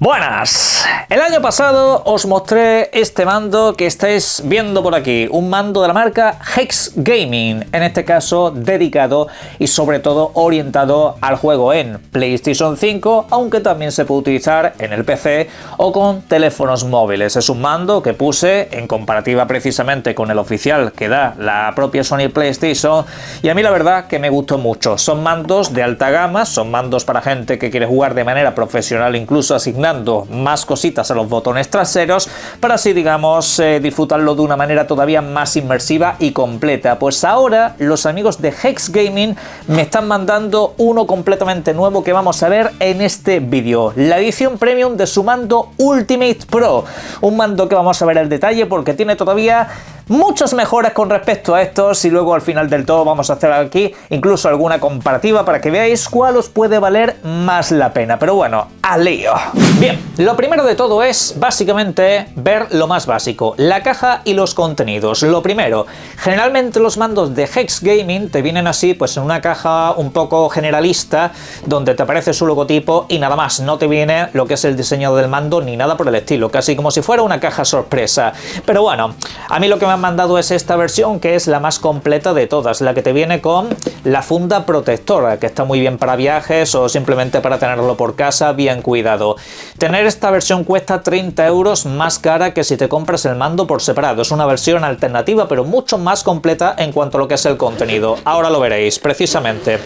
Buenas, el año pasado os mostré este mando que estáis viendo por aquí, un mando de la marca Hex Gaming, en este caso dedicado y sobre todo orientado al juego en PlayStation 5, aunque también se puede utilizar en el PC o con teléfonos móviles. Es un mando que puse en comparativa precisamente con el oficial que da la propia Sony PlayStation y a mí la verdad que me gustó mucho. Son mandos de alta gama, son mandos para gente que quiere jugar de manera profesional, incluso asignando más cositas a los botones traseros para así, digamos, disfrutarlo de una manera todavía más inmersiva y completa. Pues ahora los amigos de Hex Gaming me están mandando uno completamente nuevo que vamos a ver en este vídeo, la edición premium de su mando Ultimate Pro, un mando que vamos a ver el detalle porque tiene todavía muchas mejoras con respecto a estos y luego al final del todo vamos a hacer aquí incluso alguna comparativa para que veáis cuál os puede valer más la pena. Pero bueno, al lío. Bien, lo primero de todo es básicamente ver lo más básico, la caja y los contenidos. Lo primero, generalmente los mandos de Hex Gaming te vienen así, pues en una caja un poco generalista donde te aparece su logotipo y nada más, no te viene lo que es el diseño del mando ni nada por el estilo, casi como si fuera una caja sorpresa. Pero bueno, a mí lo que me han mandado es esta versión que es la más completa de todas, la que te viene con la funda protectora, que está muy bien para viajes o simplemente para tenerlo por casa bien cuidado. Tener esta versión cuesta 30 euros más cara que si te compras el mando por separado. Es una versión alternativa pero mucho más completa en cuanto a lo que es el contenido. Ahora lo veréis precisamente.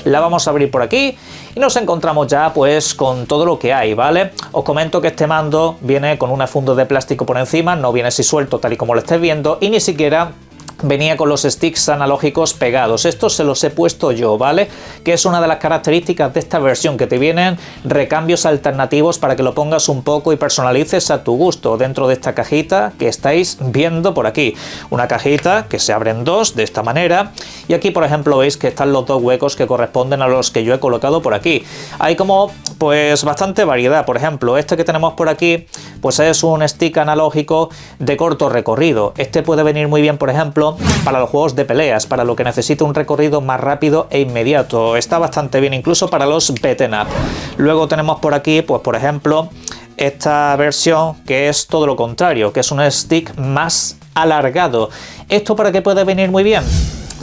La vamos a abrir por aquí y nos encontramos ya pues con todo lo que hay, ¿vale? Os comento que este mando viene con una funda de plástico por encima, no viene así suelto tal y como lo estáis viendo y ni siquiera venía con los sticks analógicos pegados. Estos se los he puesto yo, ¿vale? Que es una de las características de esta versión, que te vienen recambios alternativos para que lo pongas un poco y personalices a tu gusto dentro de esta cajita que estáis viendo por aquí. Una cajita que se abre en dos de esta manera y aquí por ejemplo veis que están los dos huecos que corresponden a los que yo he colocado por aquí. Hay como pues bastante variedad. Por ejemplo, este que tenemos por aquí pues es un stick analógico de corto recorrido. Este puede venir muy bien por ejemplo para los juegos de peleas, para lo que necesita un recorrido más rápido e inmediato. Está bastante bien incluso para los beaten up. Luego tenemos por aquí, pues por ejemplo, esta versión que es todo lo contrario, que es un stick más alargado. ¿Esto para qué puede venir muy bien?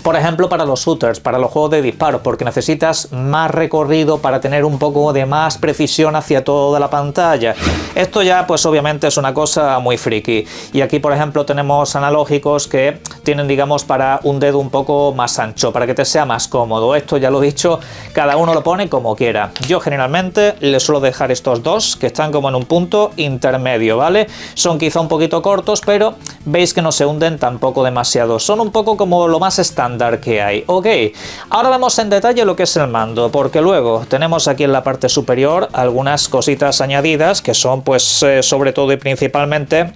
Por ejemplo, para los shooters, para los juegos de disparos, porque necesitas más recorrido para tener un poco de más precisión hacia toda la pantalla. Esto ya, pues obviamente es una cosa muy friki. Y aquí, por ejemplo, tenemos analógicos que tienen, digamos, para un dedo un poco más ancho, para que te sea más cómodo. Esto ya lo he dicho, cada uno lo pone como quiera. Yo generalmente le suelo dejar estos dos, que están como en un punto intermedio, ¿vale? Son quizá un poquito cortos, pero veis que no se hunden tampoco demasiado. Son un poco como lo más estándar que hay. Ok, ahora vemos en detalle lo que es el mando, porque luego tenemos aquí en la parte superior algunas cositas añadidas que son pues sobre todo y principalmente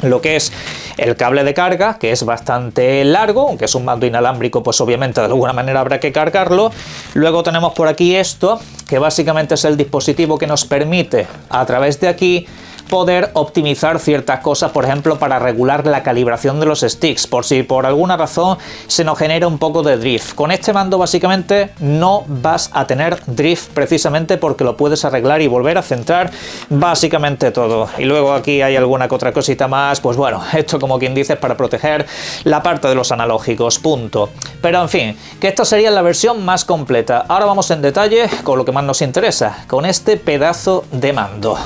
lo que es el cable de carga, que es bastante largo, aunque es un mando inalámbrico, pues obviamente de alguna manera habrá que cargarlo. Luego tenemos por aquí esto, que básicamente es el dispositivo que nos permite a través de aquí poder optimizar ciertas cosas, por ejemplo para regular la calibración de los sticks, por si por alguna razón se nos genera un poco de drift. Con este mando básicamente no vas a tener drift precisamente porque lo puedes arreglar y volver a centrar básicamente todo. Y luego aquí hay alguna que otra cosita más, pues bueno, esto como quien dice es para proteger la parte de los analógicos, punto. Pero en fin, que esta sería la versión más completa. Ahora vamos en detalle con lo que más nos interesa, con este pedazo de mando.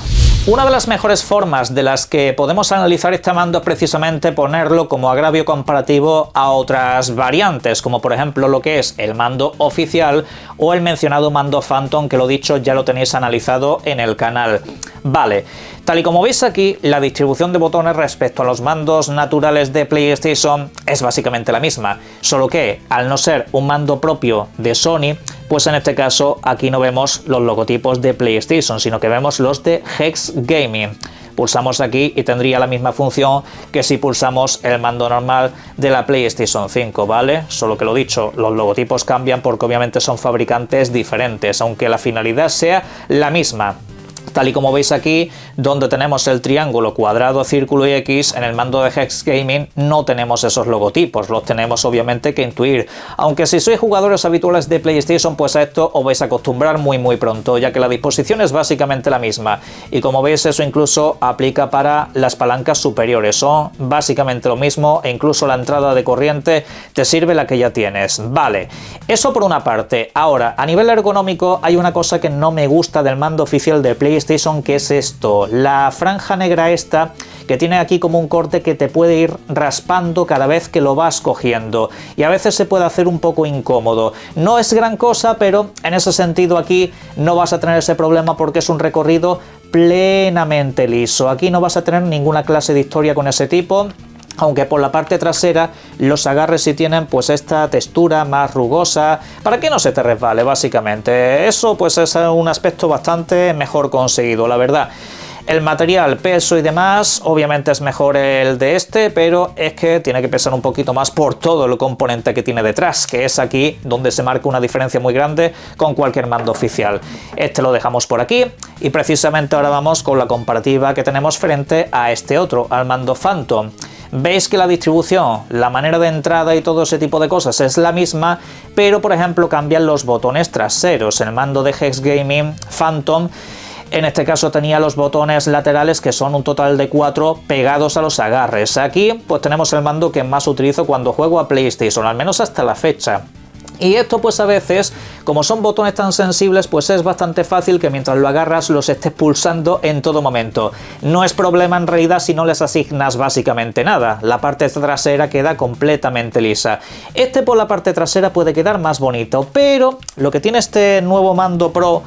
Una de las mejores formas de las que podemos analizar este mando es precisamente ponerlo como agravio comparativo a otras variantes, como por ejemplo lo que es el mando oficial o el mencionado mando Phantom, que lo dicho ya lo tenéis analizado en el canal. Vale, tal y como veis aquí, la distribución de botones respecto a los mandos naturales de PlayStation es básicamente la misma, solo que al no ser un mando propio de Sony, pues en este caso aquí no vemos los logotipos de PlayStation, sino que vemos los de Hex Gaming. Pulsamos aquí y tendría la misma función que si pulsamos el mando normal de la PlayStation 5, ¿vale? Solo que lo dicho, los logotipos cambian porque obviamente son fabricantes diferentes, aunque la finalidad sea la misma. Tal y como veis aquí, donde tenemos el triángulo, cuadrado, círculo y X, en el mando de Hex Gaming no tenemos esos logotipos, los tenemos obviamente que intuir. Aunque si sois jugadores habituales de PlayStation, pues a esto os vais a acostumbrar muy pronto, ya que la disposición es básicamente la misma. Y como veis, eso incluso aplica para las palancas superiores, son básicamente lo mismo, e incluso la entrada de corriente te sirve la que ya tienes. Vale, eso por una parte. Ahora, a nivel ergonómico, hay una cosa que no me gusta del mando oficial de PlayStation, que es esto, la franja negra esta que tiene aquí como un corte que te puede ir raspando cada vez que lo vas cogiendo y a veces se puede hacer un poco incómodo. No es gran cosa, pero en ese sentido aquí no vas a tener ese problema porque es un recorrido plenamente liso. Aquí no vas a tener ninguna clase de historia con ese tipo. Aunque por la parte trasera los agarres sí tienen pues esta textura más rugosa para que no se te resbale básicamente. Eso pues es un aspecto bastante mejor conseguido, la verdad. El material, peso y demás, obviamente es mejor el de este, pero es que tiene que pesar un poquito más por todo el componente que tiene detrás, que es aquí donde se marca una diferencia muy grande con cualquier mando oficial. Este lo dejamos por aquí y precisamente ahora vamos con la comparativa que tenemos frente a este otro, al mando Phantom. Veis que la distribución, la manera de entrada y todo ese tipo de cosas es la misma, pero por ejemplo cambian los botones traseros. En el mando de Hex Gaming Phantom, en este caso tenía los botones laterales, que son un total de 4 pegados a los agarres. Aquí pues tenemos el mando que más utilizo cuando juego a PlayStation, al menos hasta la fecha. Y esto pues a veces, como son botones tan sensibles, pues es bastante fácil que mientras lo agarras los estés pulsando en todo momento. No es problema en realidad si no les asignas básicamente nada. La parte trasera queda completamente lisa. Este por la parte trasera puede quedar más bonito, pero lo que tiene este nuevo mando Pro,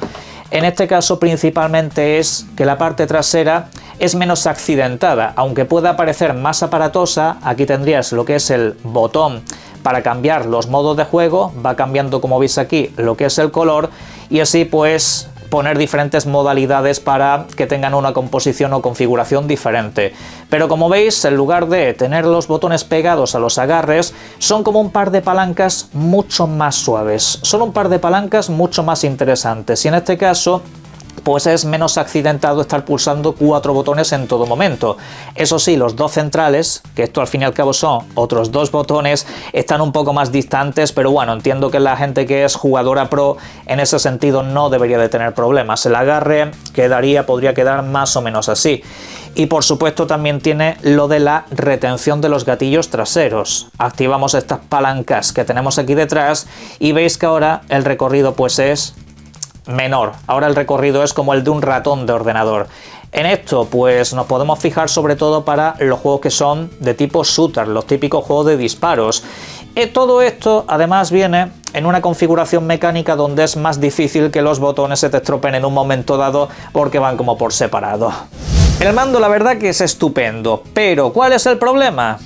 en este caso principalmente, es que la parte trasera es menos accidentada. Aunque pueda parecer más aparatosa, aquí tendrías lo que es el botón para cambiar los modos de juego, va cambiando como veis aquí lo que es el color y así pues poner diferentes modalidades para que tengan una composición o configuración diferente. Pero como veis, en lugar de tener los botones pegados a los agarres, son como un par de palancas mucho más suaves, son un par de palancas mucho más interesantes y en este caso pues es menos accidentado estar pulsando 4 botones en todo momento. Eso sí, los dos centrales, que esto al fin y al cabo son otros 2 botones, están un poco más distantes, pero bueno, entiendo que la gente que es jugadora pro en ese sentido no debería de tener problemas. El agarre podría quedar más o menos así. Y por supuesto también tiene lo de la retención de los gatillos traseros. Activamos estas palancas que tenemos aquí detrás y veis que ahora el recorrido pues es menor. Ahora el recorrido es como el de un ratón de ordenador. En esto pues nos podemos fijar sobre todo para los juegos que son de tipo shooter, los típicos juegos de disparos. Todo esto además viene en una configuración mecánica donde es más difícil que los botones se te estropeen en un momento dado porque van como por separado. El mando la verdad que es estupendo, pero ¿cuál es el problema?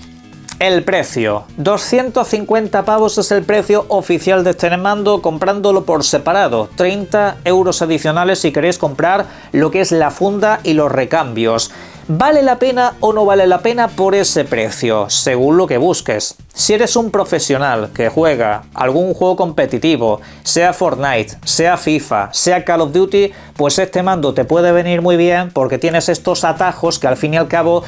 El precio. 250 pavos es el precio oficial de este mando comprándolo por separado. 30 euros adicionales si queréis comprar lo que es la funda y los recambios. ¿Vale la pena o no vale la pena por ese precio? Según lo que busques. Si eres un profesional que juega algún juego competitivo, sea Fortnite, sea FIFA, sea Call of Duty, pues este mando te puede venir muy bien porque tienes estos atajos que al fin y al cabo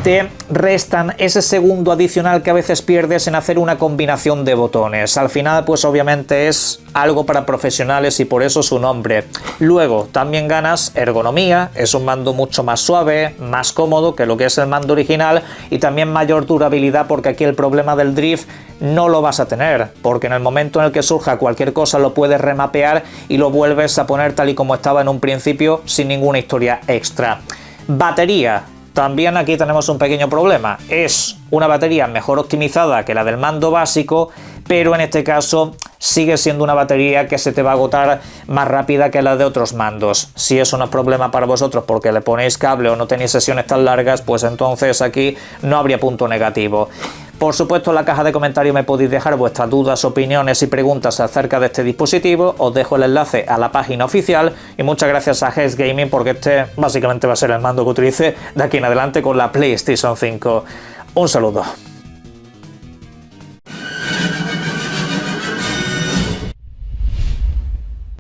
te restan ese segundo adicional que a veces pierdes en hacer una combinación de botones. Al final pues obviamente es algo para profesionales y por eso su nombre. Luego también ganas ergonomía, es un mando mucho más suave, más cómodo que lo que es el mando original y también mayor durabilidad porque aquí el problema del drift no lo vas a tener porque en el momento en el que surja cualquier cosa lo puedes remapear y lo vuelves a poner tal y como estaba en un principio sin ninguna historia extra. Batería. También aquí tenemos un pequeño problema, es una batería mejor optimizada que la del mando básico, pero en este caso sigue siendo una batería que se te va a agotar más rápida que la de otros mandos. Si eso no es problema para vosotros porque le ponéis cable o no tenéis sesiones tan largas, pues entonces aquí no habría punto negativo. Por supuesto, en la caja de comentarios me podéis dejar vuestras dudas, opiniones y preguntas acerca de este dispositivo. Os dejo el enlace a la página oficial y muchas gracias a Hex Gaming porque este básicamente va a ser el mando que utilice de aquí en adelante con la PlayStation 5. Un saludo.